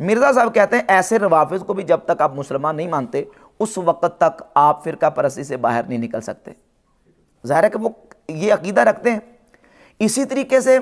مرزا صاحب کہتے ہیں ایسے روافظ کو بھی جب تک آپ مسلمان نہیں مانتے اس وقت تک آپ فرقہ پرستی سے باہر نہیں نکل سکتے. ظاہر ہے کہ وہ یہ عقیدہ رکھتے ہیں. اسی طریقے سے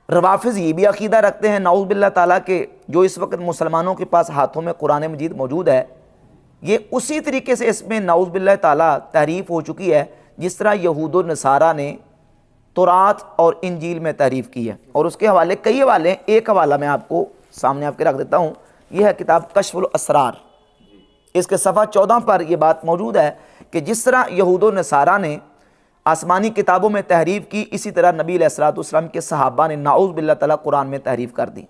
روافظ یہ بھی عقیدہ رکھتے ہیں نعوذ باللہ تعالیٰ کہ جو اس وقت مسلمانوں کے پاس ہاتھوں میں قرآن مجید موجود ہے، یہ اسی طریقے سے اس میں نعوذ باللہ تعالیٰ تحریف ہو چکی ہے جس طرح یہود و نصارہ نے تورات اور انجیل میں تحریف کی ہے. اور اس کے حوالے کئی حوالے ہیں. ایک حوالہ میں آپ کو سامنے آپ کے رکھ دیتا ہوں. یہ ہے کتاب کشف الاسرار. اس کے صفحہ 14 پر یہ بات موجود ہے کہ جس طرح یہود و نصارہ نے آسمانی کتابوں میں تحریف کی، اسی طرح نبی علیہ الصلوۃ والسلام کے صحابہ نے نعوذ باللہ تعالیٰ قرآن میں تحریف کر دی.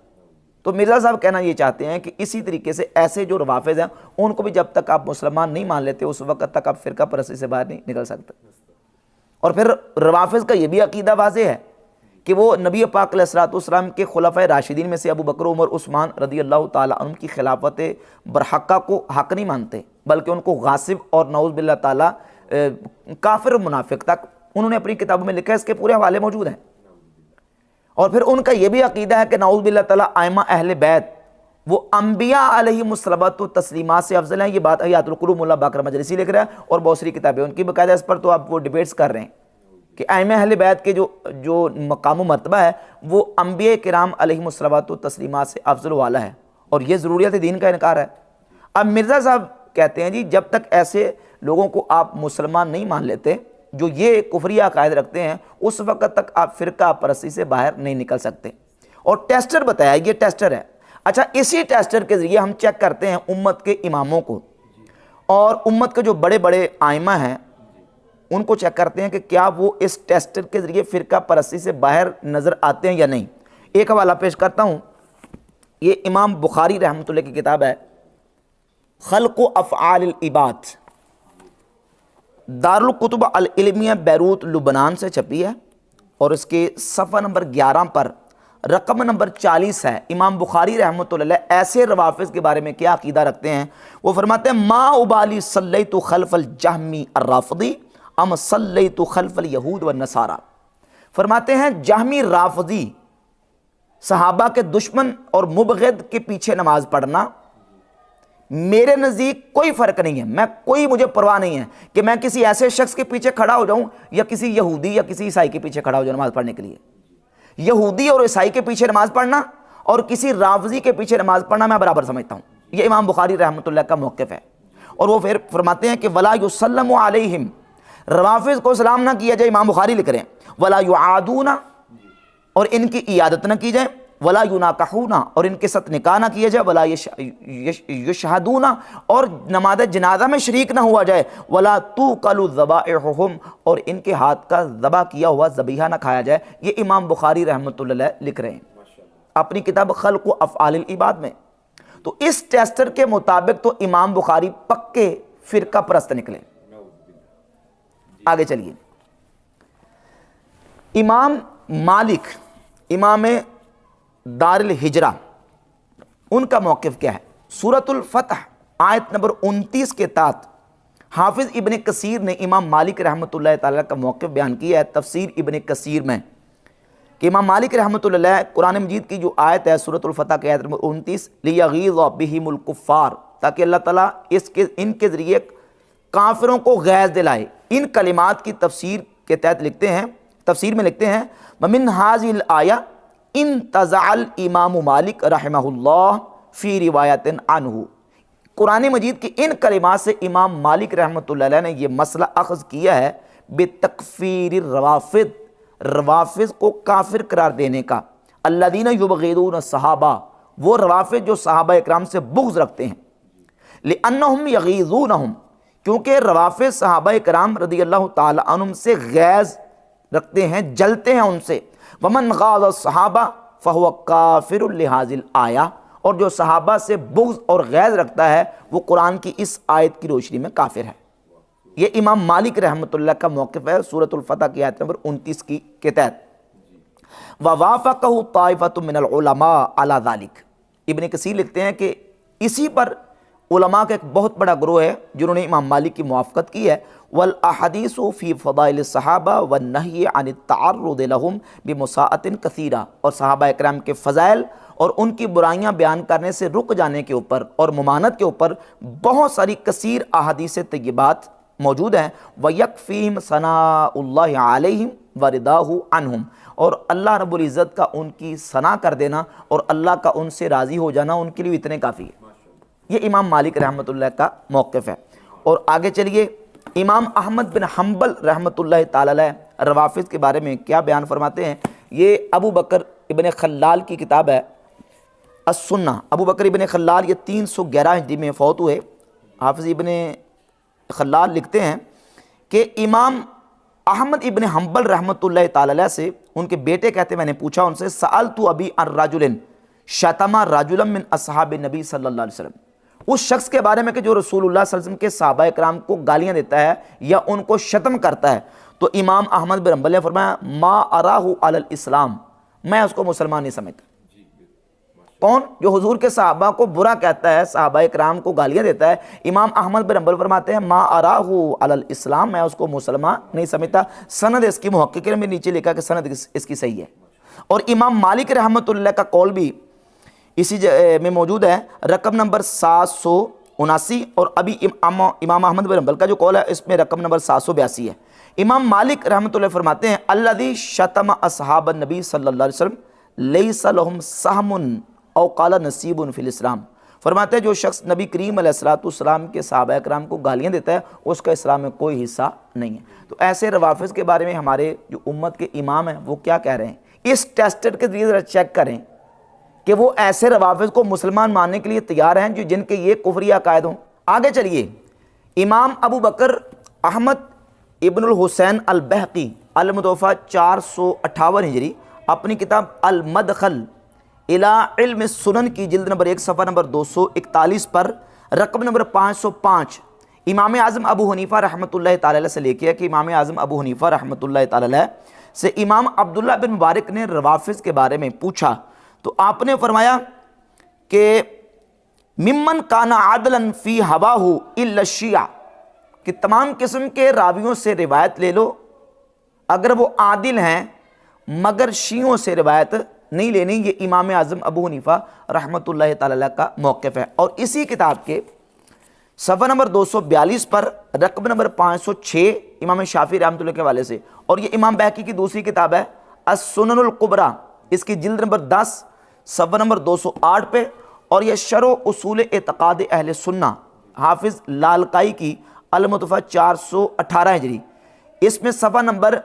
تو مرزا صاحب کہنا یہ چاہتے ہیں کہ اسی طریقے سے ایسے جو روافظ ہیں ان کو بھی جب تک آپ مسلمان نہیں مان لیتے اس وقت تک آپ فرقہ پرستی سے باہر نہیں نکل سکتے. اور پھر روافظ کا یہ بھی عقیدہ واضح ہے کہ وہ نبی پاک علیہ الصلوۃ والسلام کے خلفۂ راشدین میں سے ابو بکر، عمر، عثمان رضی اللہ تعالیٰ عنہ کی خلافت برحقہ کو حق نہیں مانتے، بلکہ ان کو غاصب اور نعوذ باللہ تعالیٰ کافر منافق تک انہوں نے اپنی کتابوں میں لکھا ہے. اس کے پورے حوالے موجود ہیں. اور پھر ان کا یہ بھی عقیدہ ہے کہ نعوذ باللہ تعالیٰ ائمہ اہل بیت وہ انبیاء علیہم الصلوۃ و تسلیمات سے افضل ہیں. یہ بات حیات القلوب مولا باقر مجلسی لکھ رہا ہے اور بہت ساری کتابیں ان کی باقاعدہ اس پر تو آپ وہ ڈیبیٹس کر رہے ہیں کہ ائمہ اہل بیت کے جو مقام و مرتبہ ہے وہ انبیاء کرام علیہم الصلوۃ و تسلیمات سے افضل والا ہے، اور یہ ضروریات دین کا انکار ہے. اب مرزا صاحب کہتے ہیں جی جب تک ایسے لوگوں کو آپ مسلمان نہیں مان لیتے جو یہ کفری عقائد رکھتے ہیں اس وقت تک آپ فرقہ پرستی سے باہر نہیں نکل سکتے. اور ٹیسٹر بتایا، یہ ٹیسٹر ہے. اچھا اسی ٹیسٹر کے ذریعے ہم چیک کرتے ہیں امت کے اماموں کو اور امت کے جو بڑے بڑے ائمہ ہیں ان کو چیک کرتے ہیں کہ کیا وہ اس ٹیسٹر کے ذریعے فرقہ پرستی سے باہر نظر آتے ہیں یا نہیں. ایک حوالہ پیش کرتا ہوں. یہ امام بخاری رحمۃ اللہ کی کتاب ہے خلق و افعال العباد، دارالکتب العلمیہ بیروت لبنان سے چھپی ہے، اور اس کے صفحہ نمبر 11 پر رقم نمبر 40 ہے. امام بخاری رحمۃ اللہ ایسے روافظ کے بارے میں کیا عقیدہ رکھتے ہیں. وہ فرماتے ہیں ما ابالی صلیت خلف الجہمی الرافضی ام صلیت خلف الیہود والنصارى. فرماتے ہیں جہمی رافضی صحابہ کے دشمن اور مبغض کے پیچھے نماز پڑھنا میرے نزدیک کوئی فرق نہیں ہے. مجھے پرواہ نہیں ہے کہ میں کسی ایسے شخص کے پیچھے کھڑا ہو جاؤں یا کسی یہودی یا کسی عیسائی کے پیچھے کھڑا ہو جاؤں نماز پڑھنے کے لیے. یہودی اور عیسائی کے پیچھے نماز پڑھنا اور کسی رافضی کے پیچھے نماز پڑھنا میں برابر سمجھتا ہوں. یہ امام بخاری رحمۃ اللہ کا موقف ہے. اور وہ پھر فرماتے ہیں کہ ولا یسلم علیہم، روافظ کو سلام نہ کیا جائے. امام بخاری لکھ رہے ہیں ولا یعادون، اور ان کی عیادت نہ کی جائے. ولا یناکحون، اور ان کے ساتھ نکاح نہ کیا جائے. ولا یشہدون، اور نماز جنازہ میں شریک نہ ہوا جائے. ولا توکل ذبائحہم، اور ان کے ہاتھ کا ذبح کیا ہوا ذبیحہ نہ کھایا جائے. یہ امام بخاری رحمۃ اللہ لکھ رہے ہیں اپنی کتاب خلق و افعال العباد میں. تو اس ٹیسٹر کے مطابق تو امام بخاری پکے فرقہ پرست نکلے. آگے چلیے. امام مالک امام دار الہجرہ ان کا موقف کیا ہے. سورۃ الفتح آیت نمبر 29 کے تحت حافظ ابن کثیر نے امام مالک رحمۃ اللہ تعالیٰ کا موقف بیان کیا ہے تفسیر ابن کثیر میں کہ امام مالک رحمۃ اللہ قرآن مجید کی جو آیت ہے سورۃ الفتح کی آیت نمبر 29 لیغیظ بہم الکفار، تاکہ اللہ تعالیٰ ان کے ذریعے کافروں کو غیظ دلائے. ان کلمات کی تفسیر کے تحت لکھتے ہیں، تفسیر میں لکھتے ہیں ومن هذه الآیہ انتزع الامام مالک رحمہ اللہ فی روایت عنہ. قرآن مجید کی ان کلمات سے امام مالک رحمۃ اللہ علیہ نے یہ مسئلہ اخذ کیا ہے بتکفیر الروافض، روافض کو کافر قرار دینے کا. الذین یبغضون الصحابہ، وہ روافض جو صحابہ اکرام سے بغض رکھتے ہیں. لأنہم یغیظونہم، کیونکہ روافض صحابہ کرام رضی اللہ تعالی عنہم سے غیظ رکھتے ہیں، جلتے ہیں ان سے. ومن غاض الصحابہ فہو کافر لہذه الآیہ، اور جو صحابہ سے بغض اور غیظ رکھتا ہے وہ قرآن کی اس آیت کی روشنی میں کافر ہے. یہ امام مالک رحمۃ اللہ کا موقف ہے سورۃ الفتح کی آیت نمبر 29 کے تحت. ووافقہ طائفۃ من العلماء علی ذلک. ابن کثیر لکھتے ہیں کہ اسی پر علماء کا ایک بہت بڑا گروہ ہے جنہوں نے امام مالک کی موافقت کی ہے. والاحادیث فی فضائل الصحابہ والنہی عن التعرض لهم بمساءۃ کثیرہ، اور صحابہ اکرام کے فضائل اور ان کی برائیاں بیان کرنے سے رک جانے کے اوپر اور ممانعت کے اوپر بہت ساری کثیر احادیث طیبات موجود ہیں. وَيَكْفِيهِمْ ثَنَاءُ اللَّهِ عَلَيْهِمْ وَرِضَاهُ عَنْهُمْ، اور اللہ رب العزت کا ان کی ثنا کر دینا اور اللہ کا ان سے راضی ہو جانا ان کے لیے اتنے کافی ہے. یہ امام مالک رحمۃ اللہ کا موقف ہے. اور آگے چلیے، امام احمد بن حنبل رحمۃ اللہ تعالی علیہ روافض کے بارے میں کیا بیان فرماتے ہیں. یہ ابو بکر ابن خلال کی کتاب ہے السنہ. ابو بکر ابن خلال یہ 311 ہجری میں فوت ہوئے. حافظ ابن خلال لکھتے ہیں کہ امام احمد ابن حنبل رحمۃ اللہ تعالی علیہ سے ان کے بیٹے کہتے ہیں میں نے پوچھا ان سے، سألت ابی عن رجل شتم رجلا من اصحاب نبی صلی اللہ علیہ وسلم، اس شخص کے بارے میں کہ جو رسول اللہ صلی اللہ علیہ وسلم کے صحابہ کرام کو گالیاں دیتا ہے یا ان کو شتم کرتا ہے. تو امام احمد بن حنبل نے فرمایا ما اراہ علی الاسلام، میں اس کو مسلمان نہیں سمجھتا. کون؟ جو حضور کے صحابہ کو برا کہتا ہے، صحابہ کرام کو گالیاں دیتا ہے. امام احمد بن حنبل فرماتے ہیں ما اراہ علی الاسلام، میں اس کو مسلمان نہیں سمجھتا. سند اس کی محقق نے نیچے لکھا کہ سند اس کی صحیح ہے. اور امام مالک رحمۃ اللہ کا قول بھی اسی میں موجود ہے، رقم نمبر 779. اور ابھی امام احمد بن حنبل کا جو قول ہے اس میں رقم نمبر 782 ہے. امام مالک رحمۃ اللہ فرماتے ہیں الذی شتم اصحاب النبی صلی اللہ علیہ وسلم لیس لهم سهم او قال نصیب فی الاسلام. فرماتے ہیں جو شخص نبی کریم علیہ السلام کے صحابہ کرام کو گالیاں دیتا ہے اس کا اسلام میں کوئی حصہ نہیں ہے. تو ایسے روافض کے بارے میں ہمارے جو امت کے امام ہیں وہ کیا کہہ رہے ہیں، اس ٹیسٹڈ کے ذریعے ذرا چیک کریں کہ وہ ایسے روافض کو مسلمان ماننے کے لیے تیار ہیں جو جن کے یہ کفری عقائد ہوں. آگے چلیے، امام ابو بکر احمد ابن الحسین البہقی المتوفی 458 ہجری اپنی کتاب المدخل الی علم السنن کی جلد نمبر 1 صفحہ نمبر 241 پر رقم نمبر 505 امام اعظم ابو حنیفہ رحمۃ اللہ تعالی علیہ سے لے کے ہے کہ امام اعظم ابو حنیفہ رحمۃ اللہ تعالی علیہ سے امام عبداللہ بن مبارک نے روافض کے بارے میں پوچھا تو آپ نے فرمایا کہ ممن کان عادلا فی ہواہ الا الشیعہ، کہ تمام قسم کے راویوں سے روایت لے لو اگر وہ عادل ہیں مگر شیعوں سے روایت نہیں لینی. یہ امام اعظم ابو حنیفہ رحمۃ اللہ تعالی علیہ کا موقف ہے. اور اسی کتاب کے صفحہ نمبر 242 پر رقم نمبر 506 امام شافعی رحمۃ اللہ کے حوالے سے، اور یہ امام بہقی کی دوسری کتاب ہے السنن الکبریٰ، اس کی جلد نمبر 10 صفحہ نمبر 208 پہ، اور یہ شرح اصول اعتقاد اہل سنہ حافظ لالکائی کی المتوفی 418 ہجری، اس میں صفحہ نمبر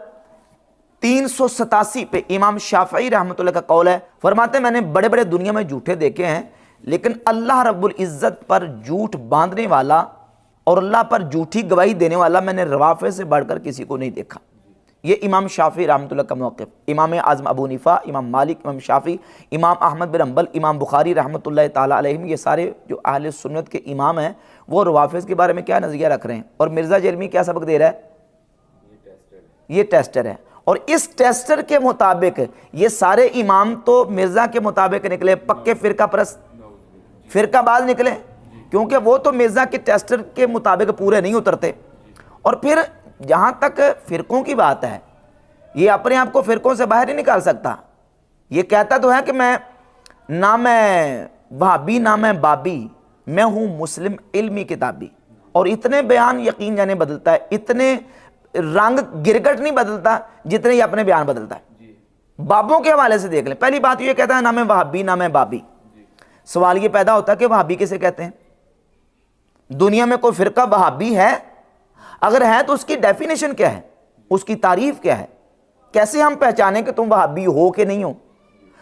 387 پہ امام شافعی رحمۃ اللہ کا قول ہے. فرماتے ہیں میں نے بڑے بڑے دنیا میں جھوٹے دیکھے ہیں لیکن اللہ رب العزت پر جھوٹ باندھنے والا اور اللہ پر جھوٹی گواہی دینے والا میں نے روافض سے بڑھ کر کسی کو نہیں دیکھا. یہ امام شافعی رحمۃ اللہ کا موقف. امام اعظم ابو حنیفہ، امام مالک، امام شافعی، امام احمد بن حنبل، امام بخاری رحمۃ اللہ تعالی علیہم، یہ سارے جو اہل سنت کے امام ہیں وہ روافض کے بارے میں کیا نظریہ رکھ رہے ہیں. اور مرزا جرمی کیا سبق دے رہا ہے؟ یہ ٹیسٹر ہے. اور اس ٹیسٹر کے مطابق یہ سارے امام تو مرزا کے مطابق نکلے، پکے فرقہ پرست فرقہ باز نکلے، کیونکہ وہ تو مرزا کے ٹیسٹر کے مطابق پورے نہیں اترتے. اور پھر جہاں تک فرقوں کی بات ہے، یہ اپنے آپ کو فرقوں سے باہر نہیں نکال سکتا. یہ کہتا تو ہے کہ میں نہ میں وہابی نہ میں بابی، میں ہوں مسلم علمی کتابی. اور اتنے بیان یقین جانے بدلتا ہے، اتنے رنگ گرگٹ نہیں بدلتا جتنے یہ اپنے بیان بدلتا ہے. بابوں کے حوالے سے دیکھ لیں، پہلی بات یہ کہتا ہے نہ میں وہابی نہ میں بابی. سوال یہ پیدا ہوتا ہے کہ وہابی کسے کہتے ہیں؟ دنیا میں کوئی فرقہ وہابی ہے؟ اگر ہے تو اس کی ڈیفینیشن کیا ہے، اس کی تعریف کیا ہے؟ کیسے ہم پہچانیں کہ تم وہابی ہو کہ نہیں ہو؟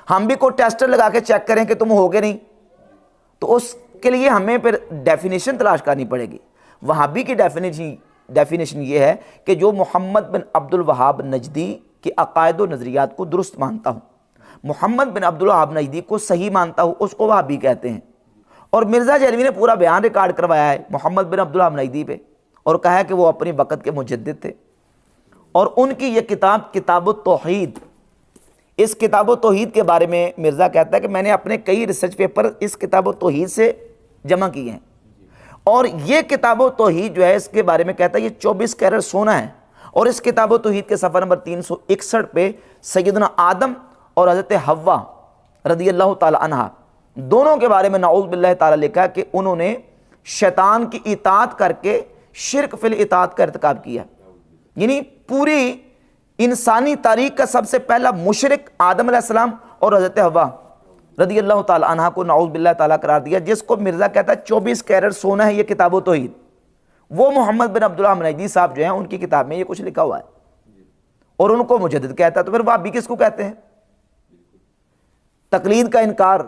ہم بھی کوئی ٹیسٹر لگا کے چیک کریں کہ تم ہو کہ نہیں؟ تو اس کے لیے ہمیں پھر ڈیفینیشن تلاش کرنی پڑے گی. وہابی کی ڈیفینیشن یہ ہے کہ جو محمد بن عبد الوہاب نجدی کے عقائد و نظریات کو درست مانتا ہوں، محمد بن عبد الوہاب نجدی کو صحیح مانتا ہوں، اس کو وہابی کہتے ہیں. اور مرزا جہلوی نے پورا بیان ریکارڈ کروایا ہے محمد بن عبد الوہاب نجدی پہ، اور کہا ہے کہ وہ اپنی وقت کے مجدد تھے. اور ان کی یہ کتاب کتاب التوحید، اس کتاب التوحید کے بارے میں مرزا کہتا ہے کہ میں نے اپنے کئی ریسرچ پیپر اس کتاب التوحید سے جمع کیے ہیں. اور یہ کتاب التوحید جو ہے اس کے بارے میں کہتا ہے یہ 24 کیرٹ سونا ہے. اور اس کتاب التوحید کے صفحہ نمبر 361 پہ سیدنا آدم اور حضرت حوا رضی اللہ تعالی عنہا، دونوں کے بارے میں نعوذ باللہ تعالی لکھا ہے کہ انہوں نے شیطان کی اطاعت کر کے شرک فی الاطاعت کا ارتکاب کیا، یعنی پوری انسانی تاریخ کا سب سے پہلا مشرک آدم علیہ السلام اور حضرت حوا رضی اللہ تعالی عنہ کو نعوذ باللہ تعالی قرار دیا، جس کو مرزا کہتا ہے 24 کیرٹ سونا ہے یہ کتاب و توحید۔ وہ محمد بن عبداللہ نجدی صاحب جو ہیں ان کی کتاب میں یہ کچھ لکھا ہوا ہے، اور ان کو مجدد کہتا ہے، تو پھر وہابی کس کو کہتے ہیں؟ تقلید کا انکار،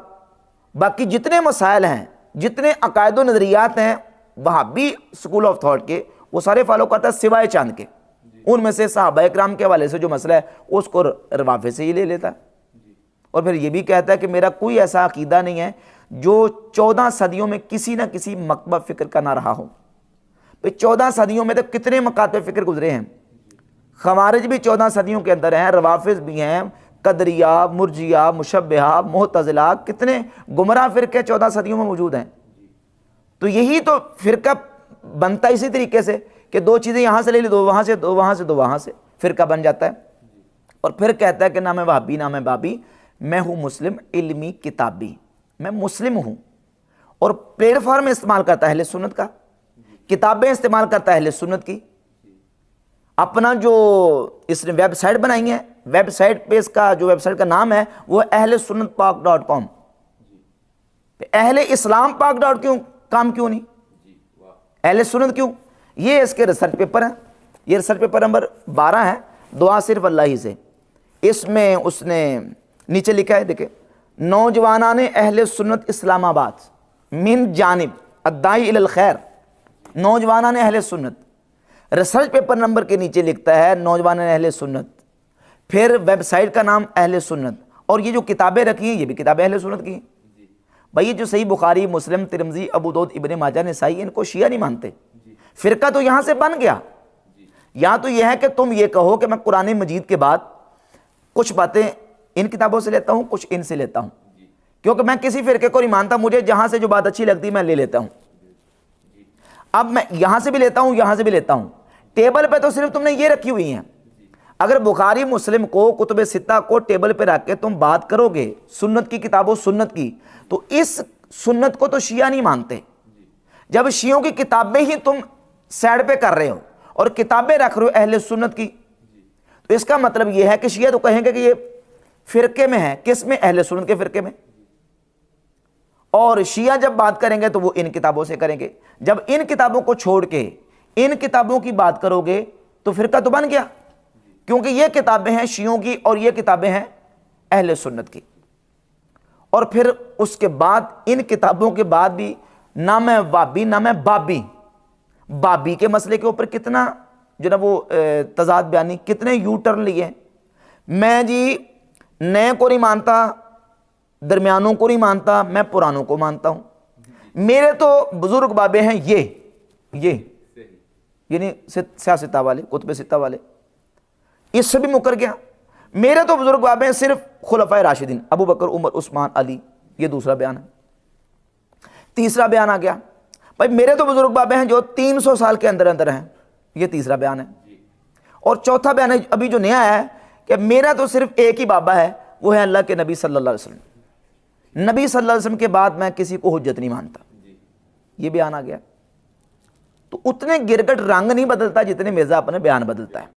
باقی جتنے مسائل ہیں، جتنے عقائد و نظریات ہیں وہابی سکول آف تھاٹ کے، وہ سارے فالو کرتا ہے سوائے چاند کے۔ ان میں سے صحابہ اکرام کے حوالے سے جو مسئلہ ہے اس کو روافض سے ہی لے لیتا ہے، اور پھر یہ بھی کہتا ہے کہ میرا کوئی ایسا عقیدہ نہیں ہے جو 14 صدیوں میں کسی نہ کسی مکتبہ فکر کا نہ رہا ہو۔ 14 صدیوں میں تو کتنے مکاتب فکر گزرے ہیں، خوارج بھی 14 صدیوں کے اندر ہیں، روافض بھی ہیں، قدریہ، مرجیہ، مشبہہ، معتزلہ، کتنے گمراہ فرقے 14 صدیوں میں موجود ہیں۔ تو یہی تو فرقہ بنتا اسی طریقے سے کہ دو چیزیں یہاں سے لے لی، دو وہاں سے، دو وہاں سے، دو وہاں سے، فرقہ بن جاتا ہے۔ اور پھر کہتا ہے کہ نہ میں وہابی نہ میں بابی، میں ہوں مسلم علمی کتابی، میں مسلم ہوں، اور پلیٹ فارم استعمال کرتا ہے اہل سنت کا، کتابیں استعمال کرتا ہے اہل سنت کی۔ اپنا جو اس نے ویب سائٹ بنائی ہے، ویب سائٹ پہ اس کا جو ویب سائٹ کا نام ہے وہ اہل سنت پاک .com۔ اہل اسلام پاک .com کیوں نہیں، اہل سنت کیوں؟ یہ اس کے ریسرچ پیپر ہیں، یہ ریسرچ پیپر نمبر 12 ہے، دعا صرف اللہ ہی سے۔ اس میں اس نے نیچے لکھا ہے، دیکھیں، نوجوانان اہل سنت اسلام آباد من جانب الداعی الی الخیر، نوجوانان اہل سنت، ریسرچ پیپر نمبر کے نیچے لکھتا ہے نوجوانان اہل سنت، پھر ویب سائٹ کا نام اہل سنت، اور یہ جو کتابیں رکھی ہیں یہ بھی کتابیں اہل سنت کی ہیں۔ بھائی یہ جو صحیح بخاری، مسلم، ترمذی، ابو داؤد، ابن ماجہ، نسائی، ان کو شیعہ نہیں مانتے۔ فرقہ تو یہاں سے بن گیا۔ یہاں تو یہ ہے کہ تم یہ کہو کہ میں قرآن مجید کے بعد کچھ باتیں ان کتابوں سے لیتا ہوں، کچھ ان سے لیتا ہوں، کیونکہ میں کسی فرقے کو نہیں مانتا، مجھے جہاں سے جو بات اچھی لگتی میں لے لیتا ہوں۔ اب میں یہاں سے بھی لیتا ہوں، یہاں سے بھی لیتا ہوں۔ ٹیبل پہ تو صرف تم نے یہ رکھی ہوئی ہیں۔ اگر بخاری مسلم کو، کتب ستہ کو ٹیبل پہ رکھ کے تم بات کرو گے سنت کی کتابوں سنت کی، تو اس سنت کو تو شیعہ نہیں مانتے۔ جب شیعوں کی کتابیں ہی تم سائڈ پہ کر رہے ہو اور کتابیں رکھ رہے ہو اہل سنت کی، تو اس کا مطلب یہ ہے کہ شیعہ تو کہیں گے کہ یہ فرقے میں ہے، کس میں؟ اہل سنت کے فرقے میں۔ اور شیعہ جب بات کریں گے تو وہ ان کتابوں سے کریں گے۔ جب ان کتابوں کو چھوڑ کے ان کتابوں کی بات کرو گے تو فرقہ تو بن گیا، کیونکہ یہ کتابیں ہیں شیعوں کی اور یہ کتابیں ہیں اہل سنت کی۔ اور پھر اس کے بعد ان کتابوں کے بعد بھی نہ میں وابی نہ میں بابی، بابی کے مسئلے کے اوپر کتنا جو نا وہ تضاد بیانی، کتنے یو ٹرن لیے۔ میں جی نئے کو نہیں مانتا، درمیانوں کو نہیں مانتا، میں پرانوں کو مانتا ہوں۔ میرے تو بزرگ بابے ہیں یہ یعنی سیاستہ والے، کتب ستہ والے، اس سے بھی مکر گیا۔ میرے تو بزرگ بابے ہیں صرف خلفائے راشدین، ابو بکر، عمر، عثمان، علی۔ یہ دوسرا بیان ہے۔ تیسرا بیان آ گیا، بھائی میرے تو بزرگ بابے ہیں جو 300 سال کے اندر اندر ہیں۔ یہ تیسرا بیان ہے۔ اور چوتھا بیان ہے ابھی جو نیا ہے کہ میرا تو صرف ایک ہی بابا ہے، وہ ہے اللہ کے نبی صلی اللہ علیہ وسلم۔ نبی صلی اللہ علیہ وسلم کے بعد میں کسی کو حجت نہیں مانتا۔ یہ بیان آ گیا۔ تو اتنے گرگٹ رنگ نہیں بدلتا جتنے مرزا اپنے بیان بدلتا ہے۔